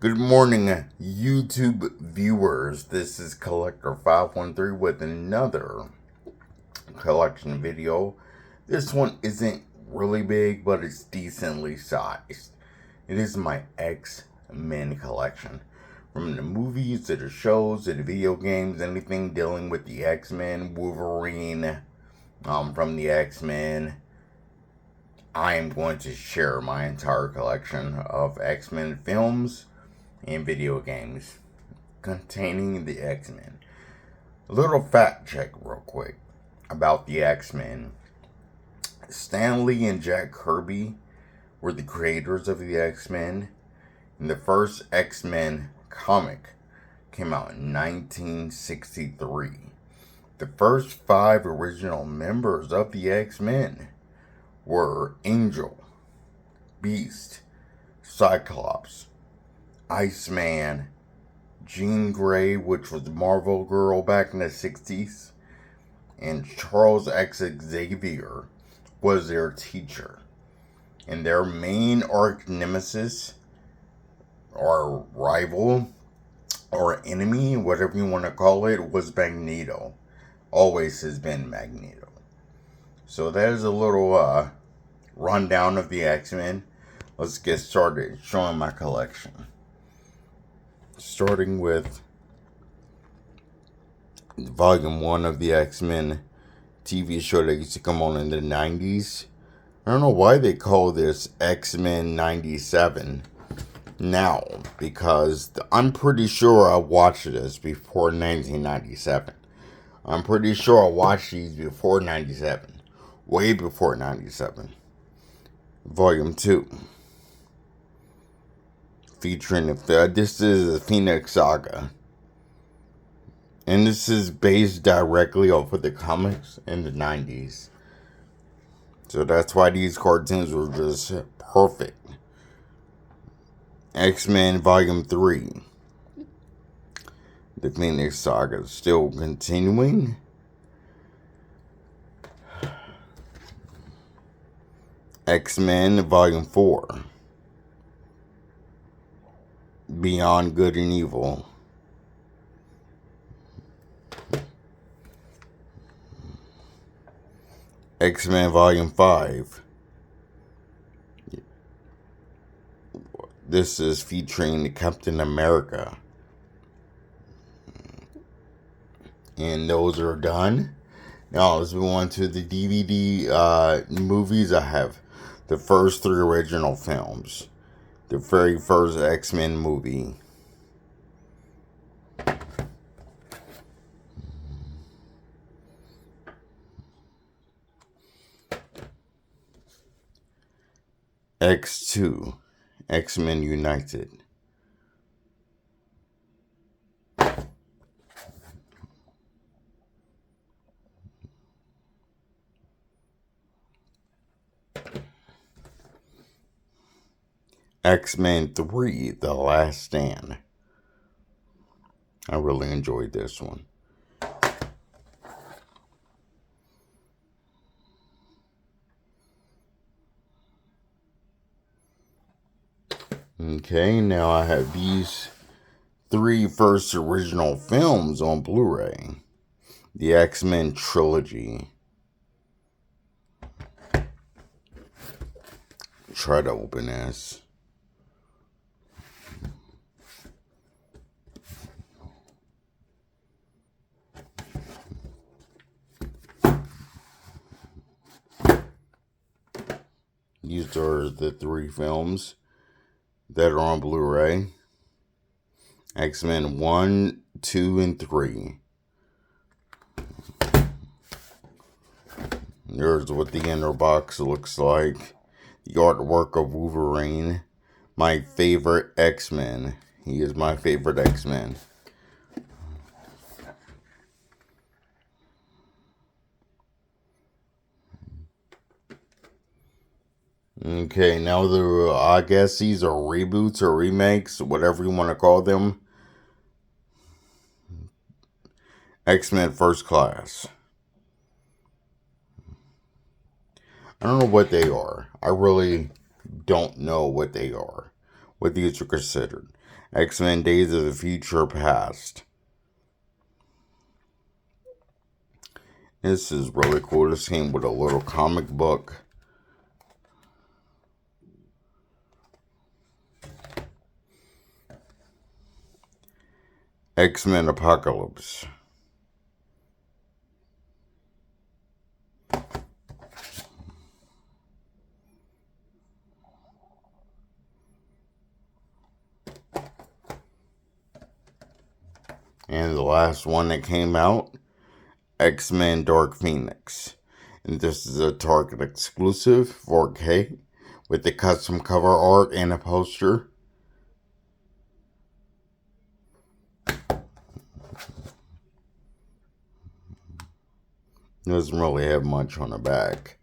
Good morning, YouTube viewers. This is Collector513 with another collection video. This one isn't really big, but it's decently sized. It is my X-Men collection. From the movies to the shows to the video games, anything dealing with the X-Men, Wolverine, from the X-Men. I am going to share my entire collection of X-Men films and video games containing the X-Men. A little fact check real quick about the X-Men. Stan Lee and Jack Kirby were the creators of the X-Men, and the first X-Men comic came out in 1963. The first 5 original members of the X-Men were Angel, Beast, Cyclops, Iceman, Jean Grey, which was Marvel Girl back in the 60s, and Charles Xavier was their teacher. And their main arch nemesis, or rival, or enemy, whatever you want to call it, was Magneto. Always has been Magneto. So there's a little rundown of the X-Men. Let's get started showing my collection. Starting with Volume 1 of the X-Men TV show that used to come on in the 90s. I don't know why they call this X-Men 97 now, because I'm pretty sure I watched this before 1997. I'm pretty sure I watched these before 97. Way before 97. Volume 2. Featuring this is the Phoenix Saga. And this is based directly off of the comics in the 90s. So that's why these cartoons were just perfect. X-Men Volume 3. The Phoenix Saga is still continuing. X-Men Volume 4. Beyond Good and Evil. X-Men Volume 5. This is featuring Captain America. And those are done. Now let's move on to the DVD movies. I have the first 3 original films. The very first X-Men movie. X2, X-Men United. X-Men 3, The Last Stand. I really enjoyed this one. Okay, now I have these 3 first original films on Blu-ray. The X-Men Trilogy. Try to open this. These are the 3 films that are on Blu-ray. X-Men 1, 2, and 3. There's what the inner box looks like. The artwork of Wolverine. My favorite X-Men. He is my favorite X-Men. Okay, now I guess these are reboots or remakes, whatever you want to call them. X-Men First Class. I don't know what they are. I really don't know what they are. what these are considered. X-Men Days of the Future Past. This is really cool. This came with a little comic book. X-Men Apocalypse. And the last one that came out, X-Men Dark Phoenix. And this is a Target exclusive 4K with the custom cover art and a poster. Doesn't really have much on the back.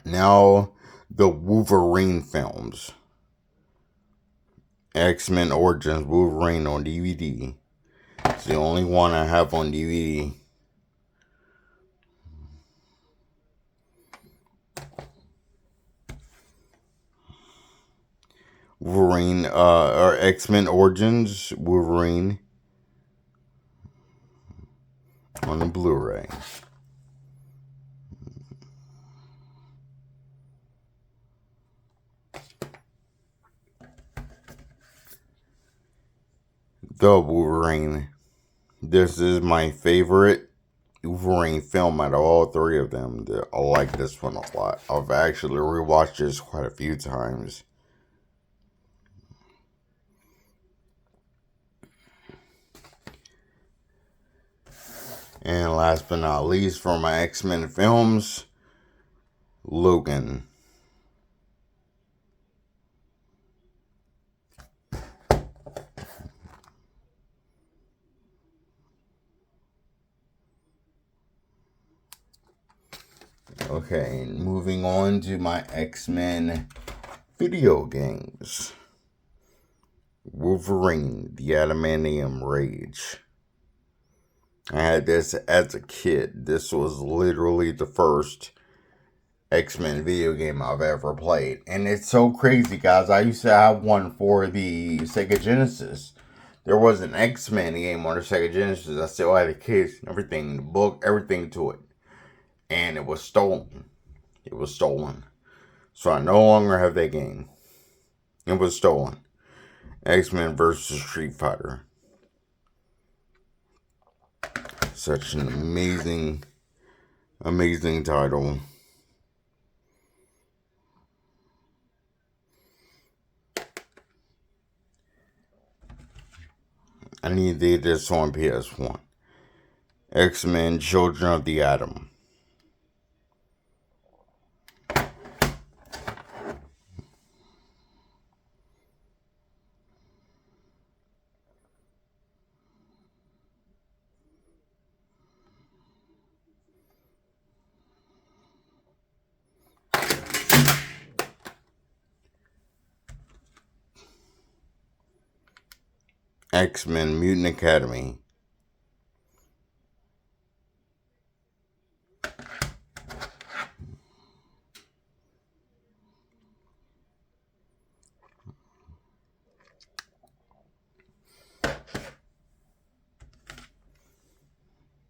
Now, the Wolverine films. X-Men Origins Wolverine on DVD. It's the only one I have on DVD. Wolverine, or X-Men Origins Wolverine on the Blu-ray. The Wolverine. This is my favorite Wolverine film out of all three of them. I like this one a lot. I've actually rewatched this quite a few times. And last but not least, for my X-Men films, Logan. Okay, moving on to my X-Men video games. Wolverine, the Adamantium Rage. I had this as a kid. This was literally the first X-Men video game I've ever played. And it's so crazy, guys. I used to have one for the Sega Genesis. There was an X-Men game on the Sega Genesis. I still had the case and everything, the book, everything to it. And it was stolen. It was stolen. So I no longer have that game. It was stolen. X-Men vs. Street Fighter. Such an amazing, amazing title. I need to get this on PS1. X-Men Children of the Atom. X-Men Mutant Academy.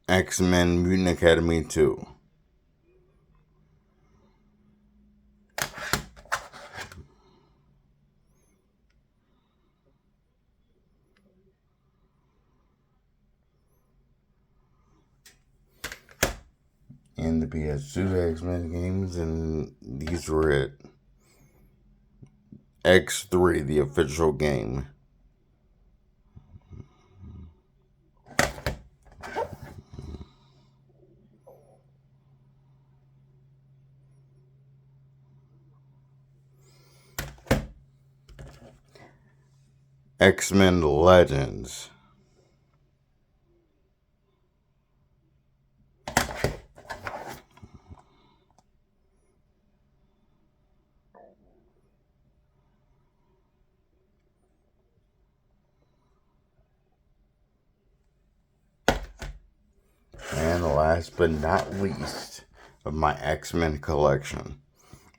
X-Men Mutant Academy 2. And the PS2 X-Men games, and these were it. X3, the official game. X-Men Legends. And last but not least of my X-Men collection,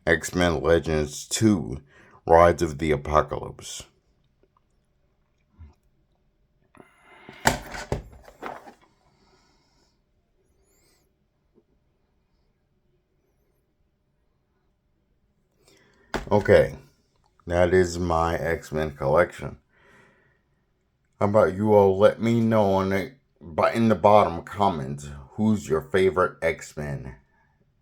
X-Men Legends 2, Rise of the Apocalypse. Okay, that is my X-Men collection. How about you all let me know in the bottom comments who's your favorite X-Men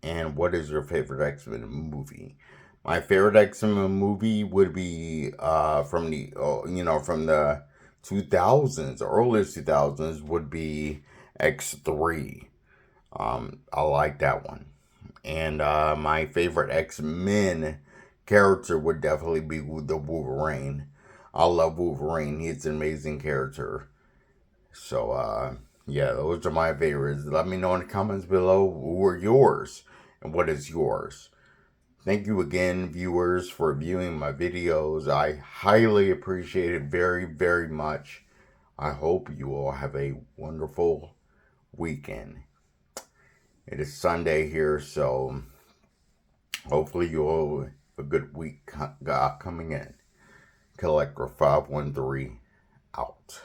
and what is your favorite X-Men movie. My favorite X-Men movie would be from the 2000s, earliest 2000s would be X3. I like that one. And my favorite X-Men character would definitely be the Wolverine. I love Wolverine. He's an amazing character. So, yeah, those are my favorites. Let me know in the comments below who are yours and what is yours. Thank you again, viewers, for viewing my videos. I highly appreciate it very, very much. I hope you all have a wonderful weekend. It is Sunday here, so hopefully you all have a good week coming in. Collector 513 out.